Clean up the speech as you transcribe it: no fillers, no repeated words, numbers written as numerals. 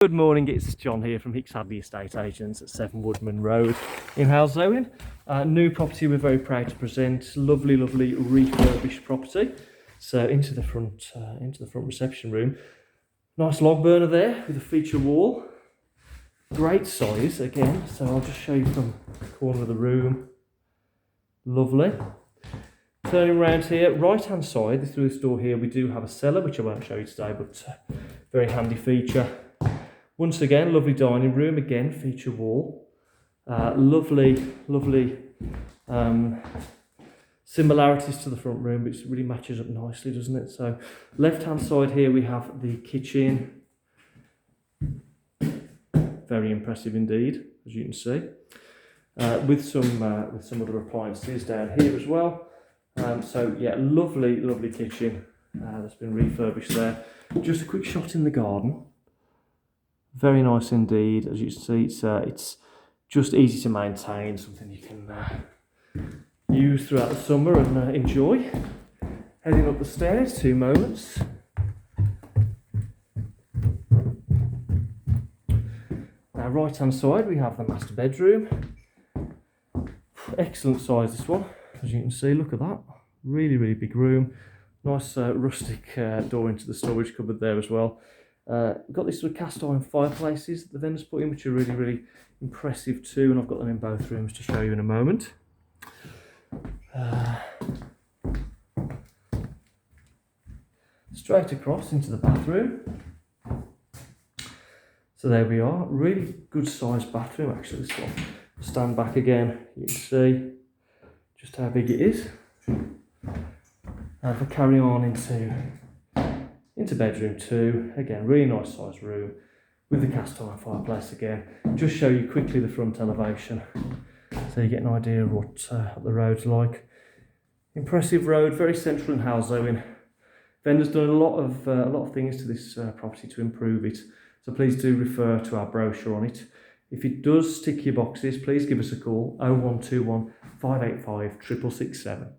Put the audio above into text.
Good morning, it's John here from Hicks Hadley Estate Agents at 7 Woodman Road in Halesowen. New property we're very proud to present. Lovely refurbished property. So into the front reception room. Nice log burner there with a feature wall. Great size again. So I'll just show you from the corner of the room. Lovely. Turning around here, right hand side through this door here, we do have a cellar which I won't show you today, but very handy feature. Once again, lovely dining room, again, feature wall. Lovely similarities to the front room, which really matches up nicely, doesn't it? So, left-hand side here, we have the kitchen. Very impressive indeed, as you can see. With some other appliances down here as well. So, yeah, lovely kitchen that's been refurbished there. Just a quick shot in the garden. Very nice indeed. As you can see, it's just easy to maintain, something you can use throughout the summer and enjoy. Heading up the stairs, 2 moments. Now, right hand side, we have the master bedroom. Excellent size, this one. As you can see, look at that. Really big room. Nice rustic door into the storage cupboard there as well. Got these sort of cast iron fireplaces that the vendors put in, which are really impressive too, and I've got them in both rooms to show you in a moment. Straight across into the bathroom. So there we are, really good sized bathroom actually, this one. Stand back again, you can see just how big it is. If I carry on into bedroom 2, again, really nice sized room with the cast iron fireplace again. Just show you quickly the front elevation so you get an idea of what the road's like. Impressive road, very central in Halesowen. Vendor's done a lot of things to this property to improve it, so please do refer to our brochure on it. If it does tick your boxes, please give us a call, 0121 585 6667.